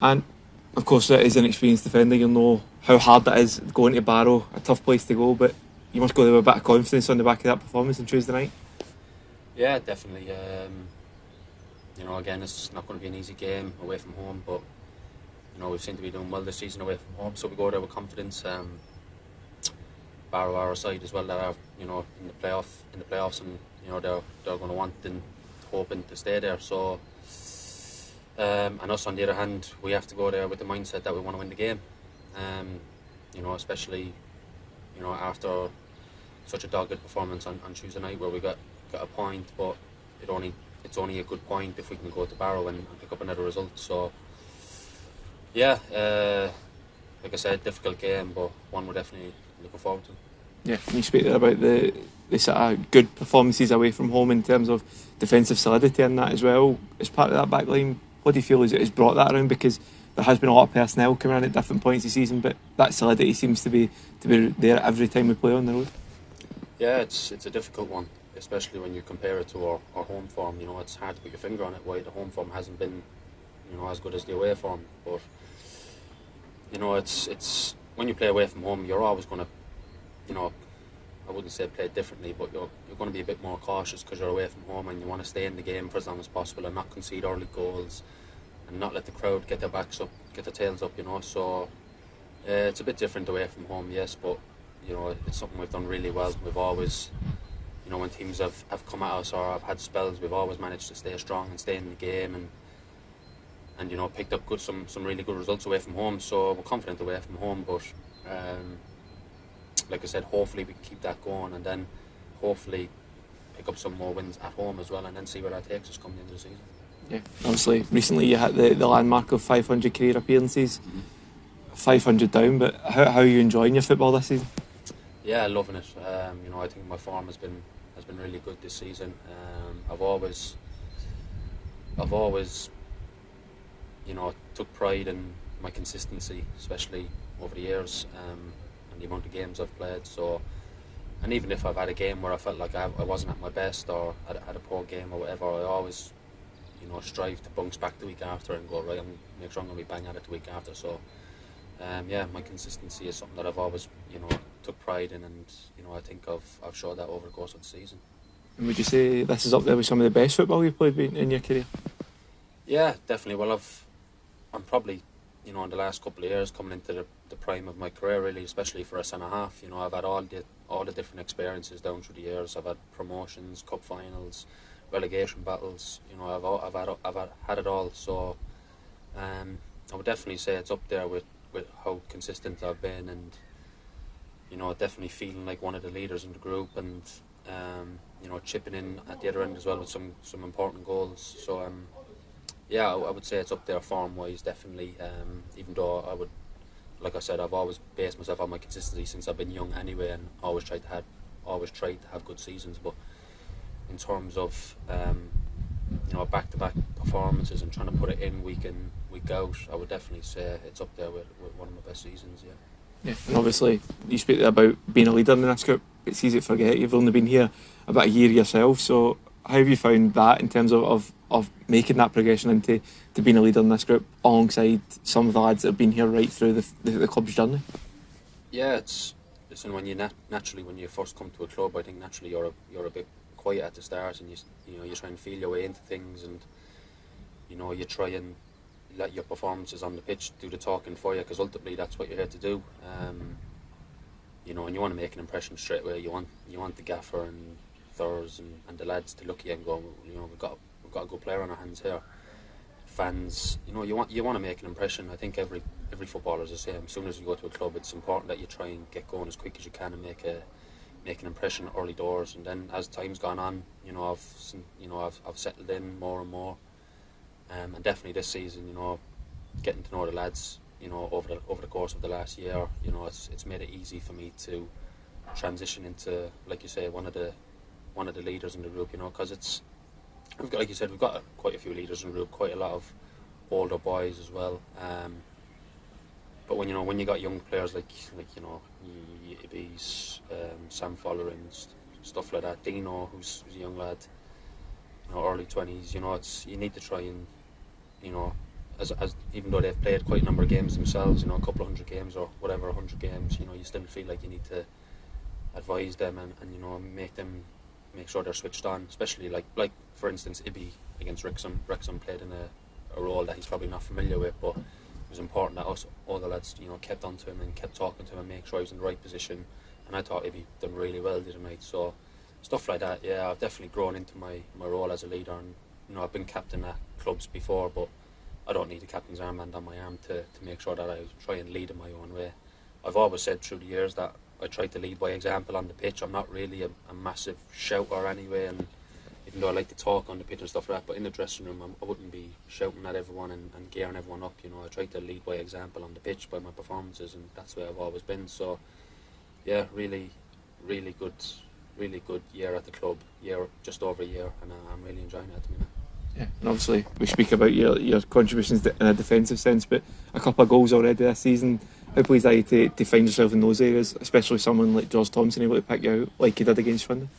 And of course, as an experienced defender, you'll know how hard that is going to Barrow, a tough place to go. But you must go there with a bit of confidence on the back of that performance on Tuesday night. Yeah, definitely. Again, it's not going to be an easy game away from home, but we seem to be doing well this season away from home, so we go there with confidence. Barrow are our side as well that are in the playoffs, and they're going to want and hoping to stay there. So, and us on the other hand, we have to go there with the mindset that we want to win the game. Especially after such a dogged performance on Tuesday night where we got a point, but it's only a good point if we can go to Barrow and pick up another result. So yeah, like I said, difficult game, but one we're definitely looking forward to. Yeah, you speak there about the sort of good performances away from home in terms of defensive solidity and that as well. As part of that back line, what do you feel has brought that around? Because there has been a lot of personnel coming in at different points of the season, but that solidity seems to be there every time we play on the road. Yeah, it's a difficult one, especially when you compare it to our home form. It's hard to put your finger on it why the home form hasn't been as good as the away form. But it's when you play away from home, you're always going to I wouldn't say play differently, but you're going to be a bit more cautious because you're away from home and you want to stay in the game for as long as possible and not concede early goals and not let the crowd get their backs up, get their tails up. So it's a bit different away from home, yes, but it's something we've done really well. We've always, when teams have come at us or have had spells, we've always managed to stay strong and stay in the game and picked up some really good results away from home. So we're confident away from home, but like I said, hopefully we can keep that going and then hopefully pick up some more wins at home as well and then see where that takes us coming into the season. Yeah, obviously, recently you hit the landmark of 500 career appearances, 500 down, but how are you enjoying your football this season? Yeah, loving it. I think my form has been really good this season. I've always took pride in my consistency, especially over the years, and the amount of games I've played. So, and even if I've had a game where I felt like I wasn't at my best or had a poor game or whatever, I always strive to bounce back the week after and go right and make sure I'm going to be bang at it the week after. So my consistency is something that I've always took pride in, and I think I've showed that over the course of the season. And would you say this is up there with some of the best football you've played in your career? Yeah, definitely. Well, I'm probably in the last couple of years coming into the prime of my career, really, especially for a centre half. I've had all the different experiences down through the years. I've had promotions, cup finals, relegation battles. I've had it all. So I would definitely say it's up there with how consistent I've been, and definitely feeling like one of the leaders in the group, and chipping in at the other end as well with some important goals. So yeah, I would say it's up there form wise, definitely. Even though like I said, I've always based myself on my consistency since I've been young anyway, and always tried to have good seasons. But in terms of back-to-back performances and trying to put it in week out, I would definitely say it's up there with one of my best seasons. Yeah. Yeah, and obviously you speak about being a leader in this group. It's easy to forget you've only been here about a year yourself. So how have you found that in terms of making that progression into being a leader in this group alongside some of the lads that have been here right through the club's journey? Yeah, listen, when you naturally when you first come to a club, I think naturally you're a bit quiet at the start, and you try and feel your way into things, and you try and let your performances on the pitch do the talking for you, because ultimately that's what you're here to do. And you want to make an impression straight away. You want the gaffer and Thurs and the lads to look at you and go, we've got a good player on our hands here. Fans, you want to make an impression. I think every footballer is the same. As soon as you go to a club, it's important that you try and get going as quick as you can and make an impression early doors. And then as time's gone on, I've settled in more and more. And definitely this season, getting to know the lads, over the course of the last year, it's made it easy for me to transition into, like you say, one of the leaders in the group. Because we've got quite a few leaders in the group, quite a lot of older boys as well. But when you got young players like Ibis, Sam Fowler and stuff like that, Dino, who's a young lad, early 20s, you need to try and as even though they've played quite a number of games themselves, a couple of 100 games or whatever, 100 games, you still feel like you need to advise them and make sure they're switched on, especially like for instance Ibby against Wrexham. Wrexham played in a role that he's probably not familiar with, but it was important that all the lads kept on to him and kept talking to him and make sure he was in the right position, and I thought Ibby done really well the other night. So stuff like that, yeah, I've definitely grown into my role as a leader, and I've been captain at clubs before, but I don't need a captain's armband on my arm to make sure that I try and lead in my own way. I've always said through the years that I try to lead by example on the pitch. I'm not really a massive shouter anyway, and even though I like to talk on the pitch and stuff like that, but in the dressing room I wouldn't be shouting at everyone and gearing everyone up. I try to lead by example on the pitch by my performances, and that's where I've always been. So yeah, really good year at the club, just over a year, and I'm really enjoying it at the minute. Yeah, and obviously we speak about your contributions in a defensive sense, but a couple of goals already this season. How pleased are you to find yourself in those areas, especially someone like George Thompson able to pick you out like he did against Swindon?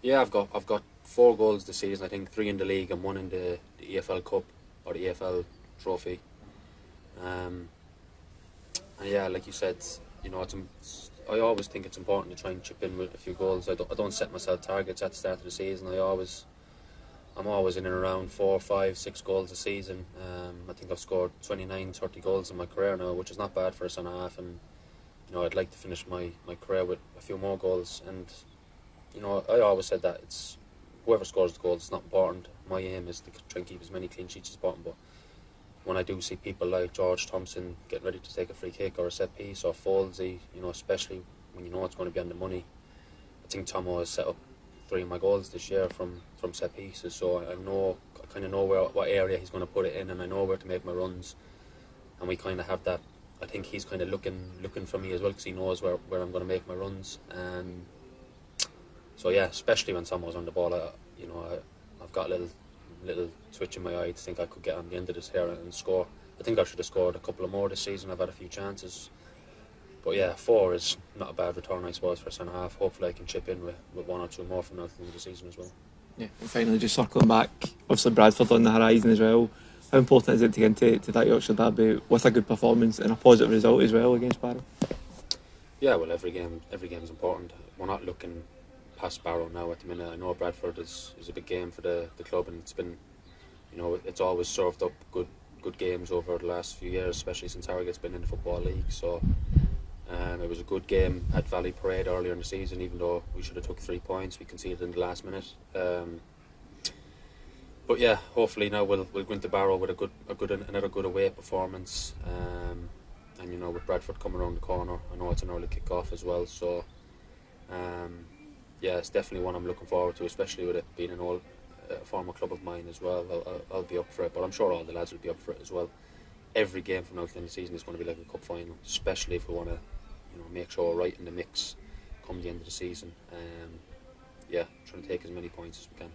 Yeah, I've got 4 goals this season. I think 3 in the league and 1 in the EFL Cup or the EFL Trophy. And yeah, like you said, I always think it's important to try and chip in with a few goals. I don't set myself targets at the start of the season. I'm always in and around 4, 5, 6 goals a season. I think I've scored 29, 30 goals in my career now, which is not bad for a centre half. And I'd like to finish my career with a few more goals. And I always said that it's whoever scores the goals is not important. My aim is to try and keep as many clean sheets as possible. But when I do see people like George Thompson getting ready to take a free kick or a set piece, or Folsey, especially when it's going to be on the money, I think Tomo has set up 3 of my goals this year from set pieces. So I kind of know what area he's going to put it in, and I know where to make my runs. And we kind of have that. I think he's kind of looking for me as well, because he knows where I'm going to make my runs. And so yeah, especially when someone's on the ball, I've got a little twitch in my eye to think I could get on the end of this here and score. I think I should have scored a couple of more this season. I've had a few chances, but yeah, 4 is not a bad return, I suppose, for a centre half. Hopefully I can chip in with 1 or 2 more from now to the end of the season as well. Yeah, and finally, just circling back, obviously Bradford on the horizon as well. How important is it to get into that Yorkshire derby with a good performance and a positive result as well against Barrow? Yeah, well, every game is important. We're not looking past Barrow now at the minute. I know Bradford is a big game for the club, and it's been, it's always served up good games over the last few years, especially since Harrogate's been in the Football League. So it was a good game at Valley Parade earlier in the season, even though we should have took 3 points. We conceded in the last minute. But yeah, hopefully now we'll go into Barrow with another good away performance. And with Bradford coming around the corner, I know it's an early kick-off as well. So yeah, it's definitely one I'm looking forward to, especially with it being a former club of mine as well. I'll be up for it, but I'm sure all the lads will be up for it as well. Every game from now to the end of the season is going to be like a cup final, especially if we want to make sure we're right in the mix come the end of the season. Yeah, trying to take as many points as we can.